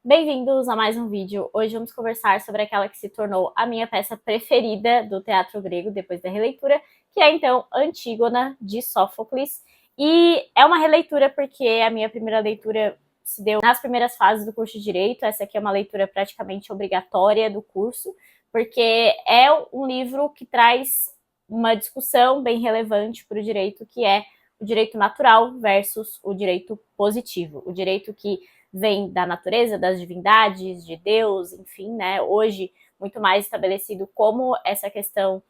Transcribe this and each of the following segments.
Bem-vindos a mais um vídeo. Hoje vamos conversar sobre aquela que se tornou a minha peça preferida do teatro grego depois da releitura, que é então Antígona, de Sófocles. E é uma releitura porque a minha primeira leitura se deu nas primeiras fases do curso de Direito. Essa aqui é uma leitura praticamente obrigatória do curso, porque é um livro que traz uma discussão bem relevante para o direito, que é o direito natural versus o direito positivo. O direito que vem da natureza, das divindades, de Deus, enfim, né? Hoje, muito mais estabelecido como essa questão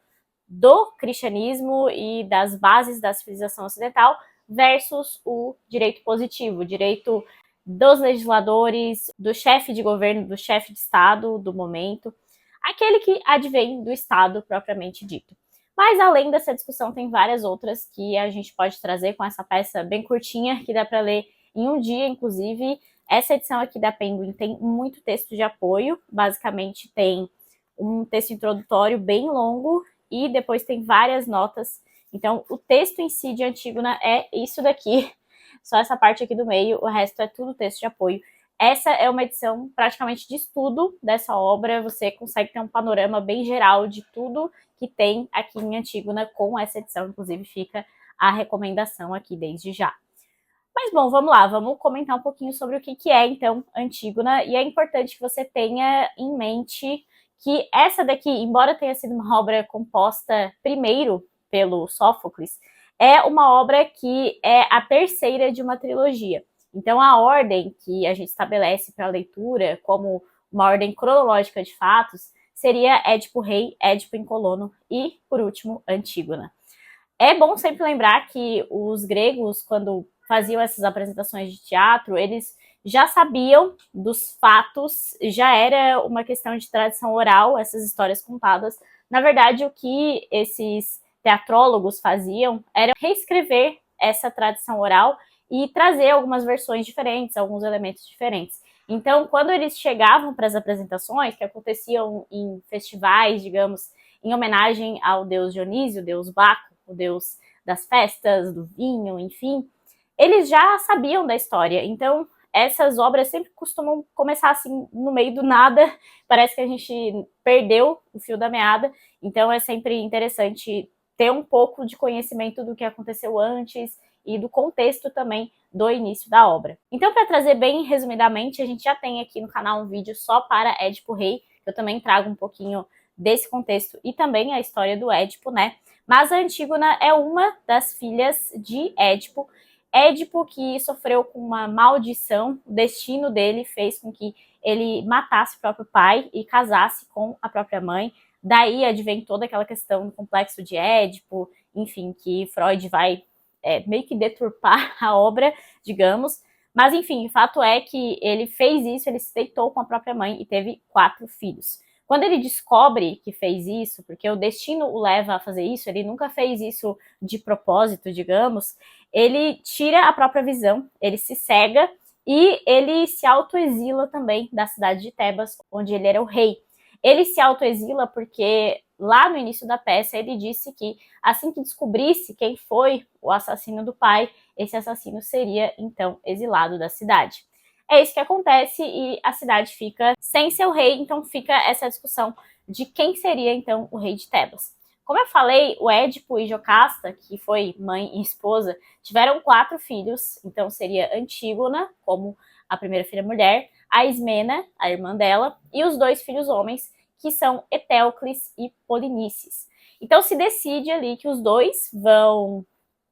do cristianismo e das bases da civilização ocidental versus o direito positivo, o direito dos legisladores, do chefe de governo, do chefe de Estado do momento, aquele que advém do Estado propriamente dito. Mas além dessa discussão, tem várias outras que a gente pode trazer com essa peça bem curtinha, que dá para ler em um dia, inclusive. Essa edição aqui da Penguin tem muito texto de apoio, basicamente tem um texto introdutório bem longo e depois tem várias notas. Então, o texto em si de Antígona é isso daqui, só essa parte aqui do meio, o resto é tudo texto de apoio. Essa é uma edição praticamente de estudo dessa obra, você consegue ter um panorama bem geral de tudo que tem aqui em Antígona com essa edição, inclusive fica a recomendação aqui desde já. Mas bom, vamos lá, vamos comentar um pouquinho sobre o que é então Antígona, e é importante que você tenha em mente que essa daqui, embora tenha sido uma obra composta primeiro pelo Sófocles, é uma obra que é a terceira de uma trilogia. Então a ordem que a gente estabelece para a leitura, como uma ordem cronológica de fatos, seria Édipo Rei, Édipo em Colono e, por último, Antígona. É bom sempre lembrar que os gregos, quando faziam essas apresentações de teatro, eles já sabiam dos fatos, já era uma questão de tradição oral, essas histórias contadas. Na verdade, o que esses teatrólogos faziam era reescrever essa tradição oral e trazer algumas versões diferentes, alguns elementos diferentes. Então, quando eles chegavam para as apresentações, que aconteciam em festivais, digamos, em homenagem ao deus Dionísio, o deus Baco, o deus das festas, do vinho, enfim, eles já sabiam da história. Então, essas obras sempre costumam começar assim, no meio do nada, parece que a gente perdeu o fio da meada, então é sempre interessante ter um pouco de conhecimento do que aconteceu antes e do contexto também do início da obra. Então, para trazer bem resumidamente, a gente já tem aqui no canal um vídeo só para Édipo Rei, eu também trago um pouquinho desse contexto e também a história do Édipo, né? Mas a Antígona é uma das filhas de Édipo. Édipo, que sofreu com uma maldição, o destino dele fez com que ele matasse o próprio pai e casasse com a própria mãe. Daí advém toda aquela questão do complexo de Édipo, enfim, que Freud vai meio que deturpar a obra, digamos. Mas, enfim, o fato é que ele fez isso, ele se deitou com a própria mãe e teve 4 filhos. Quando ele descobre que fez isso, porque o destino o leva a fazer isso, ele nunca fez isso de propósito, digamos, ele tira a própria visão, ele se cega e ele se autoexila também da cidade de Tebas, onde ele era o rei. Ele se autoexila porque lá no início da peça ele disse que assim que descobrisse quem foi o assassino do pai, esse assassino seria então exilado da cidade. É isso que acontece e a cidade fica sem seu rei, então fica essa discussão de quem seria então o rei de Tebas. Como eu falei, o Édipo e Jocasta, que foi mãe e esposa, tiveram 4 filhos, então seria Antígona, como a primeira filha mulher, a Ismena, a irmã dela, e os 2 filhos homens, que são Etéocles e Polinices. Então se decide ali que os 2 vão,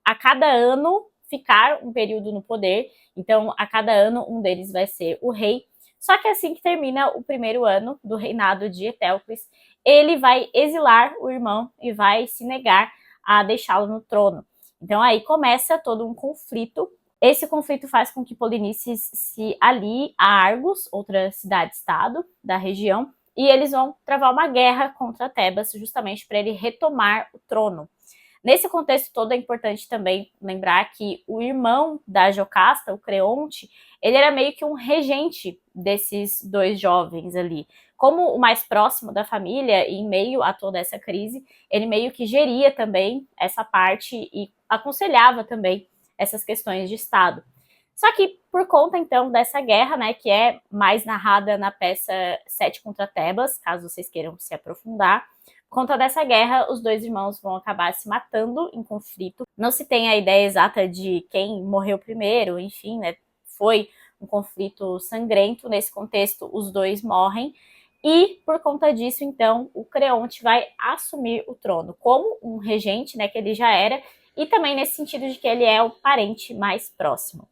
a cada ano, ficar um período no poder, então a cada ano um deles vai ser o rei. Só que assim que termina o primeiro ano do reinado de Etéocles, ele vai exilar o irmão e vai se negar a deixá-lo no trono. Então aí começa todo um conflito. Esse conflito faz com que Polinices se alie a Argos, outra cidade-estado da região, e eles vão travar uma guerra contra Tebas, justamente para ele retomar o trono. Nesse contexto todo é importante também lembrar que o irmão da Jocasta, o Creonte, ele era meio que um regente desses 2 jovens ali. Como o mais próximo da família, e em meio a toda essa crise, ele meio que geria também essa parte e aconselhava também essas questões de Estado. Só que por conta, então, dessa guerra, né, que é mais narrada na peça Sete contra Tebas, caso vocês queiram se aprofundar, por conta dessa guerra, os dois irmãos vão acabar se matando em conflito. Não se tem a ideia exata de quem morreu primeiro, enfim, né, foi um conflito sangrento. Nesse contexto, os dois morrem. E, por conta disso, então, o Creonte vai assumir o trono como um regente, né, que ele já era, e também nesse sentido de que ele é o parente mais próximo.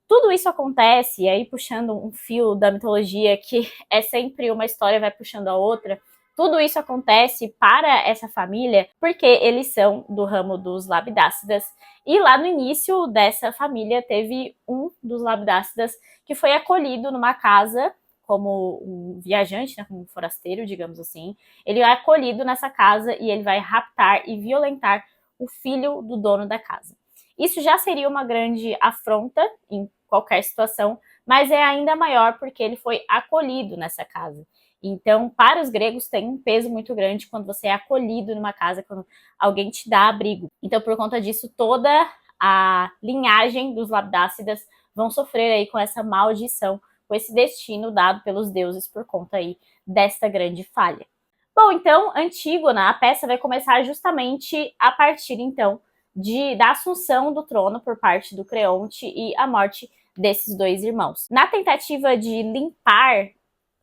Tudo isso acontece, e aí puxando um fio da mitologia, que é sempre uma história vai puxando a outra, tudo isso acontece para essa família porque eles são do ramo dos Labidácidas, e lá no início dessa família teve um dos Labidácidas que foi acolhido numa casa como um viajante, né, como um forasteiro, digamos assim. Ele é acolhido nessa casa e ele vai raptar e violentar o filho do dono da casa. Isso já seria uma grande afronta em qualquer situação, mas é ainda maior porque ele foi acolhido nessa casa. Então, para os gregos, tem um peso muito grande quando você é acolhido numa casa, quando alguém te dá abrigo. Então, por conta disso, toda a linhagem dos Labdácidas vão sofrer aí com essa maldição, com esse destino dado pelos deuses por conta aí desta grande falha. Bom, então, Antígona, a peça vai começar justamente a partir, então, da assunção do trono por parte do Creonte e a morte desses dois irmãos. Na tentativa de limpar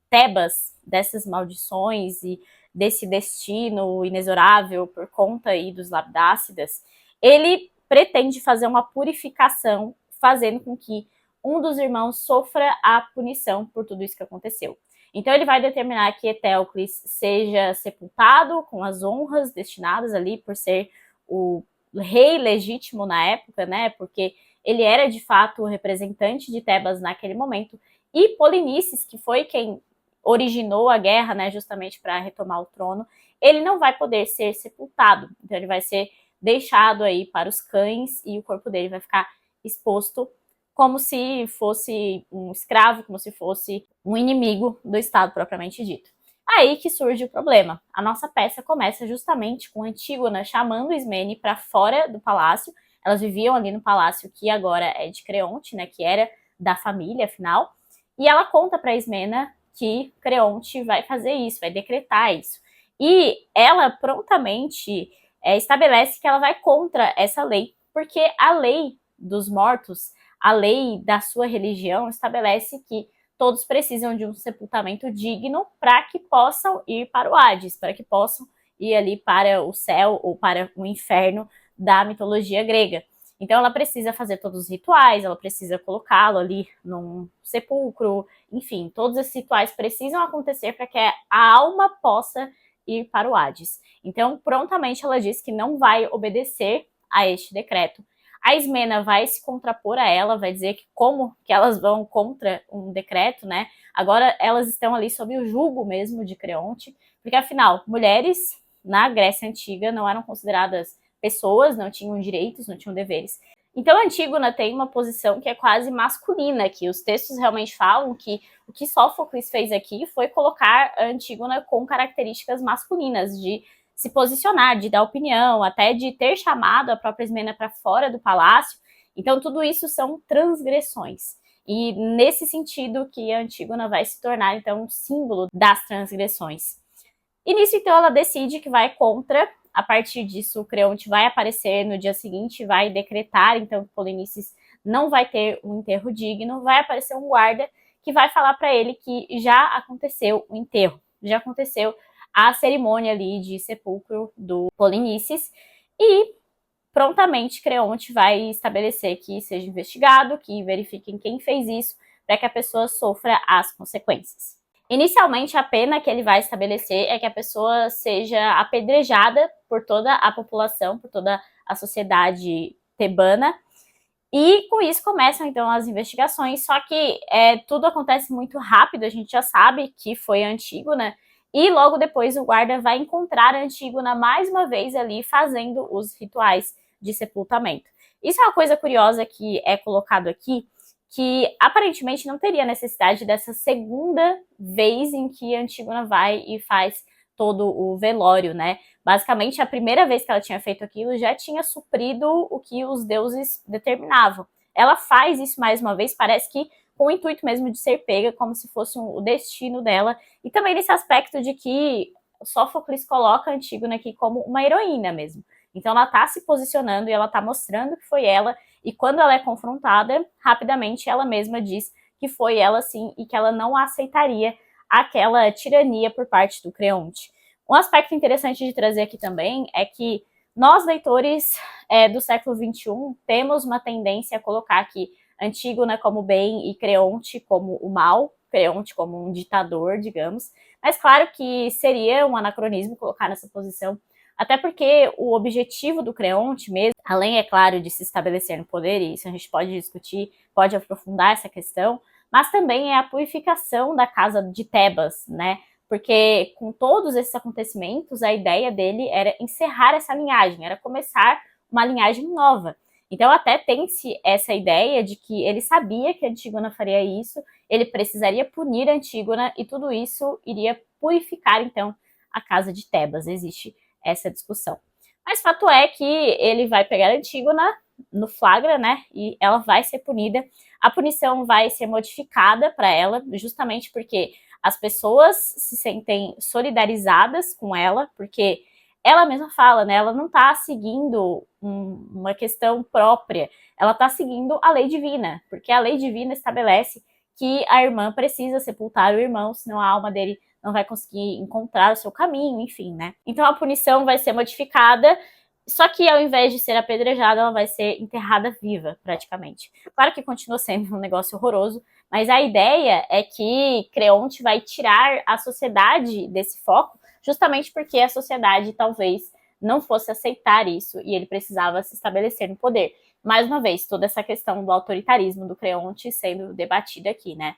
Tebas dessas maldições e desse destino inexorável por conta aí dos Labdácidas, ele pretende fazer uma purificação, fazendo com que um dos irmãos sofra a punição por tudo isso que aconteceu. Então ele vai determinar que Eteocles seja sepultado com as honras destinadas ali por ser o rei legítimo na época, né? Porque ele era de fato o representante de Tebas naquele momento. E Polinices, que foi quem originou a guerra, né, justamente para retomar o trono, ele não vai poder ser sepultado. Então ele vai ser deixado aí para os cães e o corpo dele vai ficar exposto como se fosse um escravo, como se fosse um inimigo do Estado propriamente dito. Aí que surge o problema. A nossa peça começa justamente com Antígona chamando Ismene para fora do palácio. Elas viviam ali no palácio que agora é de Creonte, né, que era da família, afinal. E ela conta para Ismena que Creonte vai fazer isso, vai decretar isso. E ela prontamente estabelece que ela vai contra essa lei, porque a lei dos mortos, a lei da sua religião, estabelece que todos precisam de um sepultamento digno para que possam ir para o Hades, para que possam ir ali para o céu ou para o inferno da mitologia grega. Então ela precisa fazer todos os rituais, ela precisa colocá-lo ali num sepulcro, enfim, todos esses rituais precisam acontecer para que a alma possa ir para o Hades. Então, prontamente ela diz que não vai obedecer a este decreto. A Ismena vai se contrapor a ela, vai dizer que como que elas vão contra um decreto, né? Agora elas estão ali sob o jugo mesmo de Creonte, porque afinal, mulheres na Grécia Antiga não eram consideradas pessoas, não tinham direitos, não tinham deveres. Então a Antígona tem uma posição que é quase masculina aqui. Os textos realmente falam que o que Sófocles fez aqui foi colocar a Antígona com características masculinas, de se posicionar, de dar opinião, até de ter chamado a própria Ismena para fora do palácio. Então tudo isso são transgressões. E nesse sentido que a Antígona vai se tornar então um símbolo das transgressões. E nisso então ela decide que vai contra. A partir disso, o Creonte vai aparecer no dia seguinte, vai decretar então que Polinices não vai ter um enterro digno, vai aparecer um guarda que vai falar para ele que já aconteceu o enterro, já aconteceu a cerimônia ali de sepulcro do Polinices, e prontamente Creonte vai estabelecer que seja investigado, que verifiquem quem fez isso, para que a pessoa sofra as consequências. Inicialmente, a pena que ele vai estabelecer é que a pessoa seja apedrejada por toda a população, por toda a sociedade tebana, e com isso começam então as investigações, só que tudo acontece muito rápido, a gente já sabe que foi a Antígona, e logo depois o guarda vai encontrar a Antígona mais uma vez ali fazendo os rituais de sepultamento. Isso é uma coisa curiosa que é colocado aqui, que aparentemente não teria necessidade dessa segunda vez em que a Antígona vai e faz todo o velório, né? Basicamente, a primeira vez que ela tinha feito aquilo já tinha suprido o que os deuses determinavam. ela faz isso mais uma vez, parece que com o intuito mesmo de ser pega, como se fosse o destino dela, e também nesse aspecto de que Sófocles coloca a Antígona aqui como uma heroína mesmo. Então ela tá se posicionando e ela tá mostrando que foi ela, e quando ela é confrontada, rapidamente ela mesma diz que foi ela sim, e que ela não aceitaria aquela tirania por parte do Creonte. Um aspecto interessante de trazer aqui também é que nós, leitores do século XXI, temos uma tendência a colocar aqui Antígona como bem e Creonte como o mal, Creonte como um ditador, digamos. Mas claro que seria um anacronismo colocar nessa posição, até porque o objetivo do Creonte mesmo, além, é claro, de se estabelecer no poder, e isso a gente pode discutir, pode aprofundar essa questão, mas também é a purificação da casa de Tebas, né? Porque com todos esses acontecimentos, a ideia dele era encerrar essa linhagem, era começar uma linhagem nova. Então até tem-se essa ideia de que ele sabia que Antígona faria isso, ele precisaria punir Antígona e tudo isso iria purificar então a casa de Tebas. Existe essa discussão. Mas fato é que ele vai pegar Antígona no flagra, né? E ela vai ser punida. A punição vai ser modificada para ela, justamente porque as pessoas se sentem solidarizadas com ela, porque ela mesma fala, né? Ela não está seguindo uma questão própria, ela está seguindo a lei divina, porque a lei divina estabelece que a irmã precisa sepultar o irmão, senão a alma dele não vai conseguir encontrar o seu caminho, enfim, né? Então a punição vai ser modificada, só que ao invés de ser apedrejada, ela vai ser enterrada viva, praticamente. Claro que continua sendo um negócio horroroso, mas a ideia é que Creonte vai tirar a sociedade desse foco, justamente porque a sociedade talvez não fosse aceitar isso e ele precisava se estabelecer no poder. Mais uma vez, toda essa questão do autoritarismo do Creonte sendo debatida aqui, né?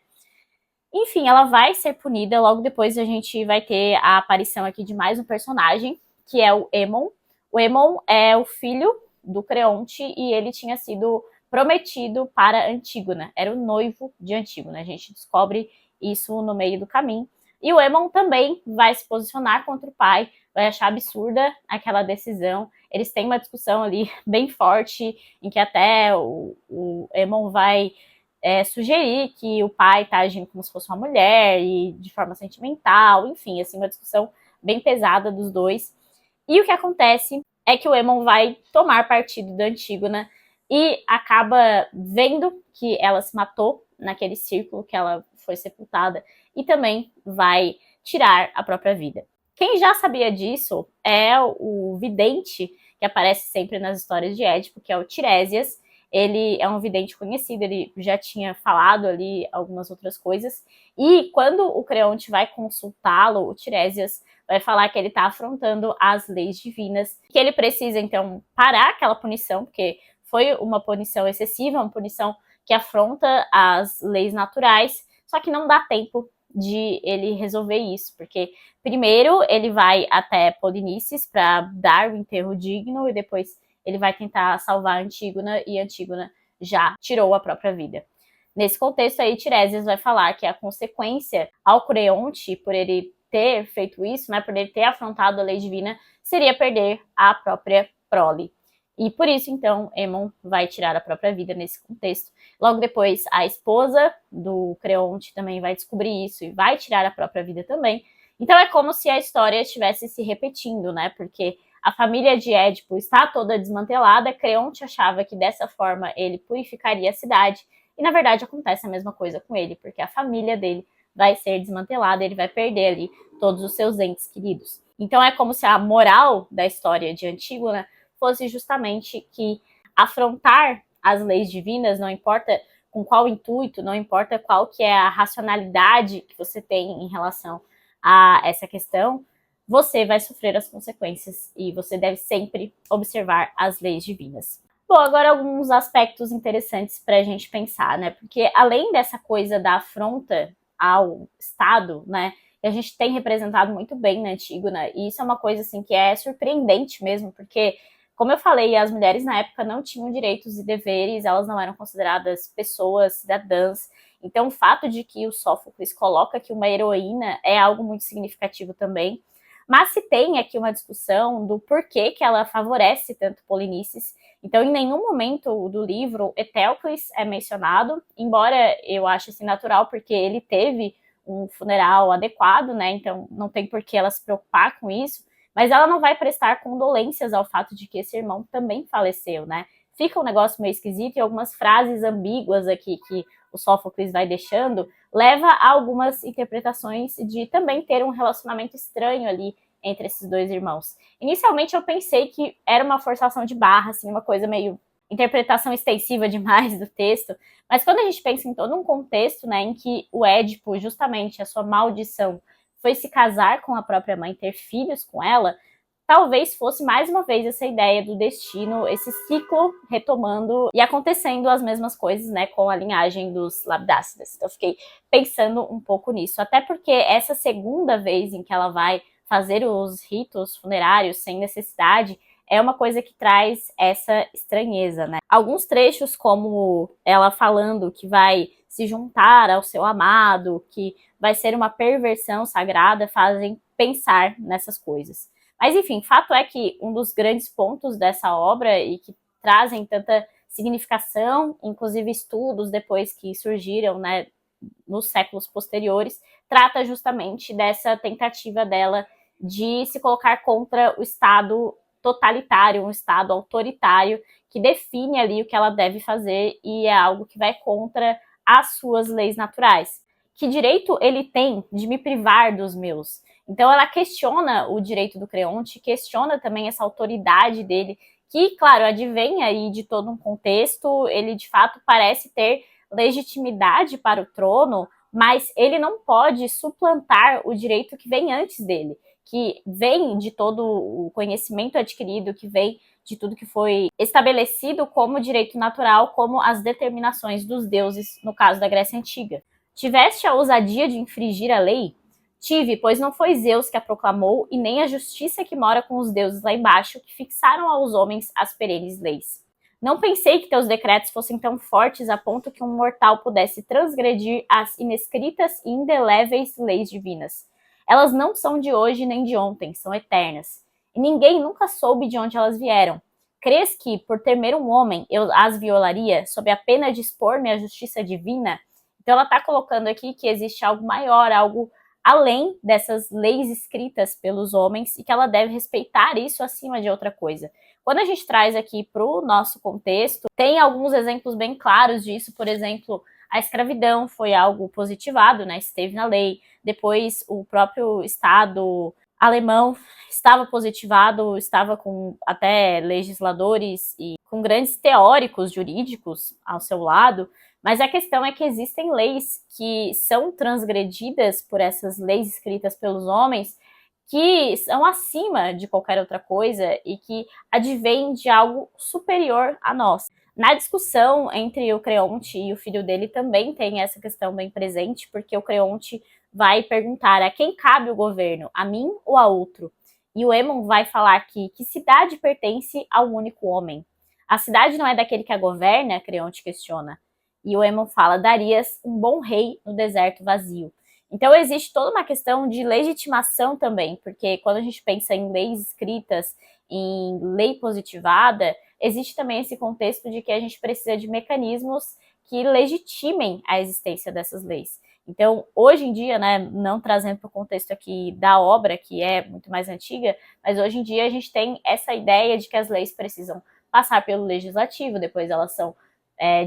Enfim, ela vai ser punida. Logo depois a gente vai ter a aparição aqui de mais um personagem, que é o Aemon. O Aemon é o filho do Creonte e ele tinha sido prometido para Antígona. Era o noivo de Antígona. A gente descobre isso no meio do caminho. E o Aemon também vai se posicionar contra o pai, vai achar absurda aquela decisão. Eles têm uma discussão ali bem forte, em que até o Aemon vai sugerir que o pai está agindo como se fosse uma mulher e de forma sentimental, enfim, assim, uma discussão bem pesada dos dois. E o que acontece é que o Aemon vai tomar partido da Antígona e acaba vendo que ela se matou naquele círculo que ela foi sepultada e também vai tirar a própria vida. Quem já sabia disso é o vidente que aparece sempre nas histórias de Édipo, que é o Tiresias. Ele é um vidente conhecido, ele já tinha falado ali algumas outras coisas. E quando o Creonte vai consultá-lo, o Tiresias vai falar que ele está afrontando as leis divinas, que ele precisa, então, parar aquela punição, porque foi uma punição excessiva, uma punição que afronta as leis naturais, só que não dá tempo de ele resolver isso, porque primeiro ele vai até Polinices para dar o enterro digno e depois ele vai tentar salvar Antígona e Antígona já tirou a própria vida. Nesse contexto aí, Tiresias vai falar que a consequência ao Creonte, por ele ter feito isso, né, por ele ter afrontado a lei divina, seria perder a própria prole. E por isso, então, Aemon vai tirar a própria vida nesse contexto. Logo depois, a esposa do Creonte também vai descobrir isso e vai tirar a própria vida também. Então é como se a história estivesse se repetindo, né? Porque a família de Édipo está toda desmantelada, Creonte achava que dessa forma ele purificaria a cidade, e na verdade acontece a mesma coisa com ele, porque a família dele vai ser desmantelada, ele vai perder ali todos os seus entes queridos. Então é como se a moral da história de Antígona fosse justamente que afrontar as leis divinas, não importa com qual intuito, não importa qual que é a racionalidade que você tem em relação a essa questão, você vai sofrer as consequências e você deve sempre observar as leis divinas. Bom, agora alguns aspectos interessantes para a gente pensar, né? Porque além dessa coisa da afronta ao Estado, né? A gente tem representado muito bem na Antígona, e isso é uma coisa assim que é surpreendente mesmo, porque como eu falei, as mulheres na época não tinham direitos e deveres, elas não eram consideradas pessoas cidadãs. Então o fato de que o Sófocles coloca que uma heroína é algo muito significativo também. Mas se tem aqui uma discussão do porquê que ela favorece tanto Polinices. Então, em nenhum momento do livro, Eteocles é mencionado, embora eu ache assim, natural, porque ele teve um funeral adequado, né? Então, não tem por que ela se preocupar com isso. Mas ela não vai prestar condolências ao fato de que esse irmão também faleceu, né? Fica um negócio meio esquisito e algumas frases ambíguas aqui que o Sófocles vai deixando leva a algumas interpretações de também ter um relacionamento estranho ali entre esses dois irmãos. Inicialmente eu pensei que era uma forçação de barra, assim, uma coisa meio interpretação extensiva demais do texto, mas quando a gente pensa em todo um contexto, né, em que o Édipo, justamente a sua maldição, foi se casar com a própria mãe, ter filhos com ela, talvez fosse mais uma vez essa ideia do destino, esse ciclo retomando e acontecendo as mesmas coisas, né, com a linhagem dos Labdácidas. Então eu fiquei pensando um pouco nisso, até porque essa segunda vez em que ela vai fazer os ritos funerários sem necessidade é uma coisa que traz essa estranheza, né? Alguns trechos, como ela falando que vai se juntar ao seu amado, que vai ser uma perversão sagrada, fazem pensar nessas coisas. Mas enfim, fato é que um dos grandes pontos dessa obra e que trazem tanta significação, inclusive estudos depois que surgiram, né, nos séculos posteriores, trata justamente dessa tentativa dela de se colocar contra o Estado totalitário, um Estado autoritário que define ali o que ela deve fazer e é algo que vai contra as suas leis naturais. Que direito ele tem de me privar dos meus? Então ela questiona o direito do Creonte, questiona também essa autoridade dele, que, claro, advém aí de todo um contexto, ele de fato parece ter legitimidade para o trono, mas ele não pode suplantar o direito que vem antes dele, que vem de todo o conhecimento adquirido, que vem de tudo que foi estabelecido como direito natural, como as determinações dos deuses, no caso da Grécia Antiga. Tiveste a ousadia de infringir a lei? Tive, pois não foi Zeus que a proclamou, e nem a justiça que mora com os deuses lá embaixo, que fixaram aos homens as perenes leis. Não pensei que teus decretos fossem tão fortes a ponto que um mortal pudesse transgredir as inescritas e indeléveis leis divinas. Elas não são de hoje nem de ontem, são eternas. E ninguém nunca soube de onde elas vieram. Crês que, por temer um homem, eu as violaria, sob a pena de expor-me à justiça divina? Então ela está colocando aqui que existe algo maior, algo além dessas leis escritas pelos homens e que ela deve respeitar isso acima de outra coisa. Quando a gente traz aqui para o nosso contexto, tem alguns exemplos bem claros disso, por exemplo, a escravidão foi algo positivado, né? Esteve na lei. Depois, o próprio Estado alemão estava positivado, estava com até legisladores e com grandes teóricos jurídicos ao seu lado, mas a questão é que existem leis que são transgredidas por essas leis escritas pelos homens que são acima de qualquer outra coisa e que advêm de algo superior a nós. Na discussão entre o Creonte e o filho dele também tem essa questão bem presente, porque o Creonte vai perguntar a quem cabe o governo, a mim ou a outro? E o Aemon vai falar que cidade pertence ao único homem. A cidade não é daquele que a governa, Creonte questiona. E o Aemon fala, darias um bom rei no deserto vazio. Então existe toda uma questão de legitimação também, porque quando a gente pensa em leis escritas, em lei positivada, existe também esse contexto de que a gente precisa de mecanismos que legitimem a existência dessas leis. Então, hoje em dia, né, não trazendo para o contexto aqui da obra, que é muito mais antiga, mas hoje em dia a gente tem essa ideia de que as leis precisam passar pelo legislativo, depois elas são,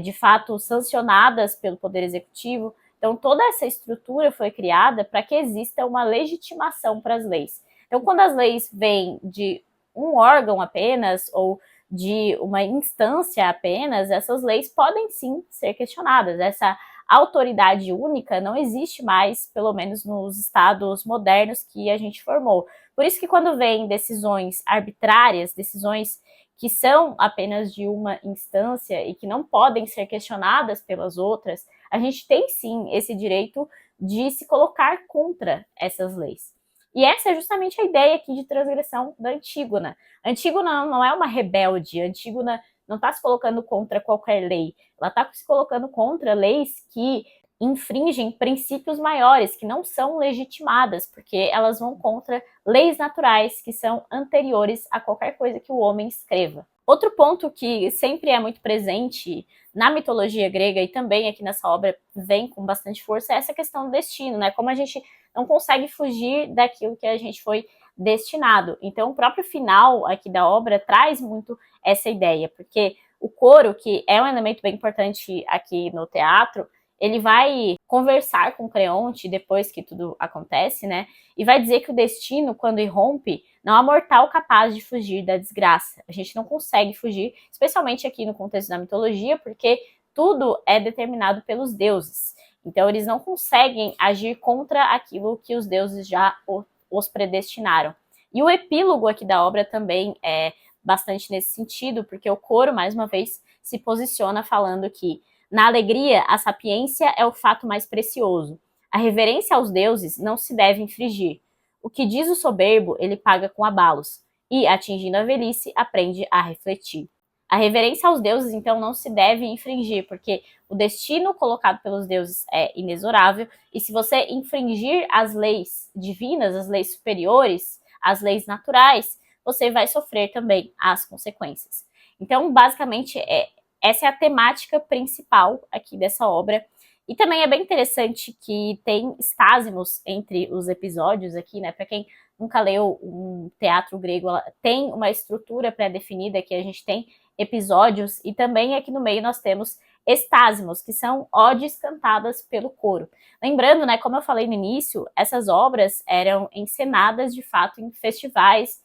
de fato, sancionadas pelo Poder Executivo. Então, toda essa estrutura foi criada para que exista uma legitimação para as leis. Então, quando as leis vêm de um órgão apenas, ou de uma instância apenas, essas leis podem sim ser questionadas. Essa autoridade única não existe mais, pelo menos nos estados modernos que a gente formou. Por isso que quando vem decisões arbitrárias, decisões que são apenas de uma instância e que não podem ser questionadas pelas outras, a gente tem sim esse direito de se colocar contra essas leis. E essa é justamente a ideia aqui de transgressão da Antígona. A Antígona não é uma rebelde, a Antígona não está se colocando contra qualquer lei, ela está se colocando contra leis que infringem princípios maiores que não são legitimadas, porque elas vão contra leis naturais que são anteriores a qualquer coisa que o homem escreva. Outro ponto que sempre é muito presente na mitologia grega e também aqui nessa obra vem com bastante força é essa questão do destino, né? Como a gente não consegue fugir daquilo que a gente foi destinado. Então, o próprio final aqui da obra traz muito essa ideia, porque o coro, que é um elemento bem importante aqui no teatro, ele vai conversar com Creonte depois que tudo acontece, né? E vai dizer que o destino, quando irrompe, não há mortal capaz de fugir da desgraça. A gente não consegue fugir, especialmente aqui no contexto da mitologia, porque tudo é determinado pelos deuses. Então, eles não conseguem agir contra aquilo que os deuses já os predestinaram. E o epílogo aqui da obra também é bastante nesse sentido, porque o coro, mais uma vez, se posiciona falando que na alegria, a sapiência é o fato mais precioso. A reverência aos deuses não se deve infringir. O que diz o soberbo, ele paga com abalos. E, atingindo a velhice, aprende a refletir. A reverência aos deuses, então, não se deve infringir, porque o destino colocado pelos deuses é inexorável, e se você infringir as leis divinas, as leis superiores, as leis naturais, você vai sofrer também as consequências. Então, basicamente, essa é a temática principal aqui dessa obra. E também é bem interessante que tem espásimos entre os episódios aqui, né? Para quem nunca leu um teatro grego, ela tem uma estrutura pré-definida que a gente tem episódios, e também aqui no meio nós temos espásimos, que são odes cantadas pelo coro. Lembrando, né, como eu falei no início, essas obras eram encenadas de fato em festivais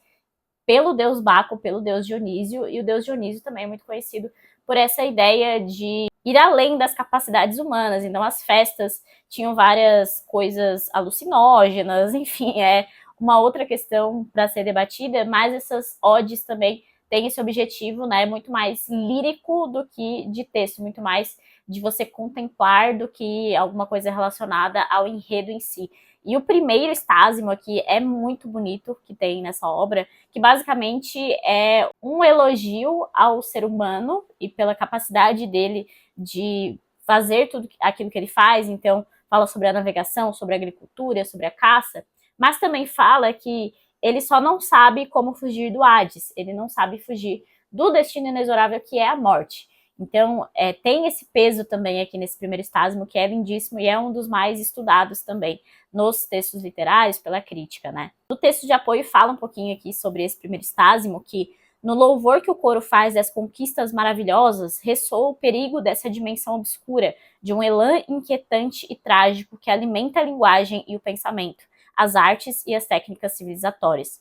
pelo deus Baco, pelo deus Dionísio, e o deus Dionísio também é muito conhecido por essa ideia de ir além das capacidades humanas. Então as festas tinham várias coisas alucinógenas, enfim, é uma outra questão para ser debatida, mas essas odes também têm esse objetivo, né, muito mais lírico do que de texto, muito mais de você contemplar do que alguma coisa relacionada ao enredo em si. E o primeiro estásimo aqui é muito bonito, que tem nessa obra, que basicamente é um elogio ao ser humano e pela capacidade dele de fazer tudo aquilo que ele faz. Então, fala sobre a navegação, sobre a agricultura, sobre a caça, mas também fala que ele só não sabe como fugir do Hades, ele não sabe fugir do destino inexorável que é a morte. Então, tem esse peso também aqui nesse primeiro estásimo, que é lindíssimo e é um dos mais estudados também nos textos literários pela crítica, né? No texto de apoio fala um pouquinho aqui sobre esse primeiro estásimo, que no louvor que o coro faz das conquistas maravilhosas, ressoa o perigo dessa dimensão obscura, de um elan inquietante e trágico que alimenta a linguagem e o pensamento, as artes e as técnicas civilizatórias.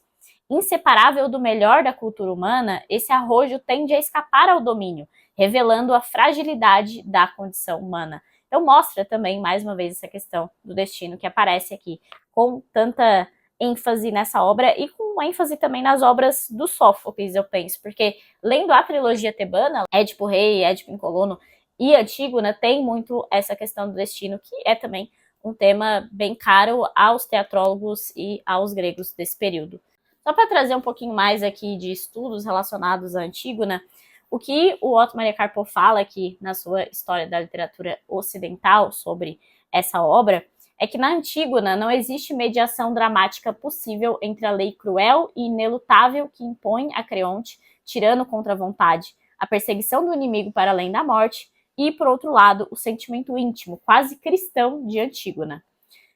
Inseparável do melhor da cultura humana, esse arrojo tende a escapar ao domínio, revelando a fragilidade da condição humana. Então mostra também, mais uma vez, essa questão do destino que aparece aqui com tanta ênfase nessa obra e com ênfase também nas obras do Sófocles, eu penso, porque lendo a trilogia tebana, Édipo Rei, Édipo em Colono e Antígona, tem muito essa questão do destino, que é também um tema bem caro aos teatrólogos e aos gregos desse período. Só para trazer um pouquinho mais aqui de estudos relacionados à Antígona, o que o Otto Maria Karpov fala aqui na sua História da Literatura Ocidental sobre essa obra é que na Antígona não existe mediação dramática possível entre a lei cruel e inelutável que impõe a Creonte, tirano contra a vontade, a perseguição do inimigo para além da morte e, por outro lado, o sentimento íntimo, quase cristão, de Antígona.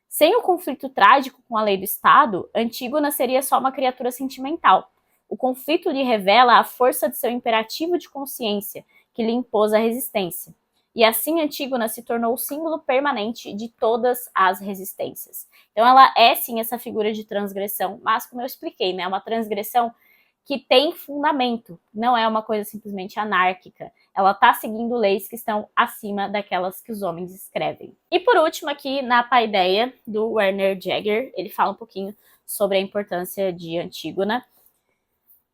Sem o conflito trágico com a lei do Estado, Antígona seria só uma criatura sentimental. O conflito lhe revela a força de seu imperativo de consciência, que lhe impôs a resistência. E assim Antígona se tornou o símbolo permanente de todas as resistências. Então ela é sim essa figura de transgressão, mas como eu expliquei, né, é uma transgressão que tem fundamento, não é uma coisa simplesmente anárquica. Ela está seguindo leis que estão acima daquelas que os homens escrevem. E por último aqui na Paideia, do Werner Jaeger, ele fala um pouquinho sobre a importância de Antígona.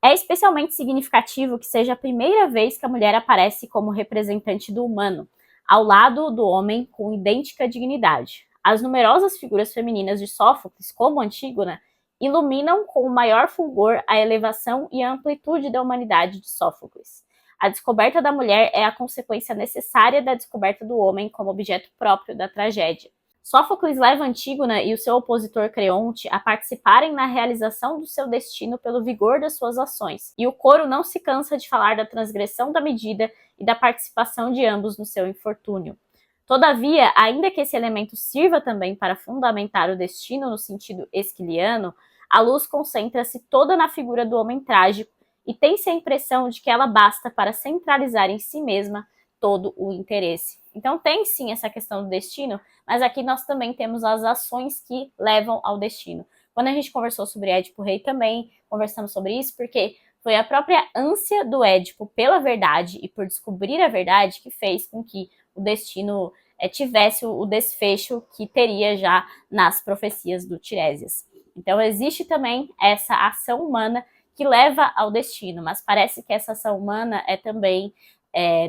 É especialmente significativo que seja a primeira vez que a mulher aparece como representante do humano, ao lado do homem com idêntica dignidade. As numerosas figuras femininas de Sófocles, como Antígona, iluminam com o maior fulgor a elevação e a amplitude da humanidade de Sófocles. A descoberta da mulher é a consequência necessária da descoberta do homem como objeto próprio da tragédia. Sófocles leva Antígona e o seu opositor Creonte a participarem na realização do seu destino pelo vigor das suas ações, e o coro não se cansa de falar da transgressão da medida e da participação de ambos no seu infortúnio. Todavia, ainda que esse elemento sirva também para fundamentar o destino no sentido esquiliano, a luz concentra-se toda na figura do homem trágico e tem-se a impressão de que ela basta para centralizar em si mesma todo o interesse. Então tem sim essa questão do destino, mas aqui nós também temos as ações que levam ao destino. Quando a gente conversou sobre Édipo Rei também conversamos sobre isso, porque foi a própria ânsia do Édipo pela verdade e por descobrir a verdade que fez com que o destino tivesse o desfecho que teria já nas profecias do Tiresias. Então existe também essa ação humana que leva ao destino, mas parece que essa ação humana é também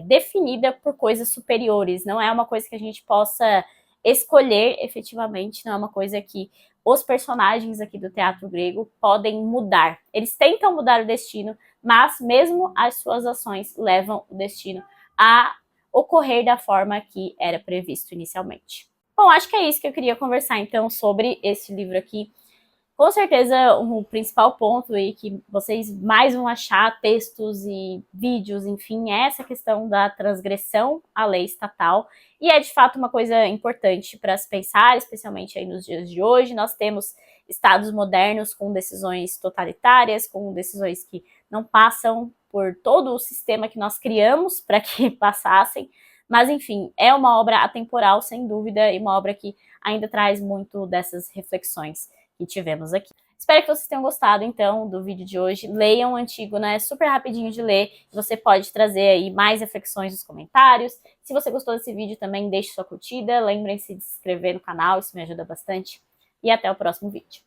definida por coisas superiores, não é uma coisa que a gente possa escolher efetivamente, não é uma coisa que os personagens aqui do teatro grego podem mudar. Eles tentam mudar o destino, mas mesmo as suas ações levam o destino a ocorrer da forma que era previsto inicialmente. Bom, acho que é isso que eu queria conversar então sobre esse livro aqui. Com certeza, o principal ponto aí que vocês mais vão achar textos e vídeos, enfim, é essa questão da transgressão à lei estatal. E é, de fato, uma coisa importante para se pensar, especialmente aí nos dias de hoje. Nós temos estados modernos com decisões totalitárias, com decisões que não passam por todo o sistema que nós criamos para que passassem. Mas, enfim, é uma obra atemporal, sem dúvida, e uma obra que ainda traz muito dessas reflexões que tivemos aqui. Espero que vocês tenham gostado, então, do vídeo de hoje. Leiam Antígona, é super rapidinho de ler. Você pode trazer aí mais reflexões nos comentários. Se você gostou desse vídeo também, deixe sua curtida. Lembrem-se de se inscrever no canal, isso me ajuda bastante. E até o próximo vídeo.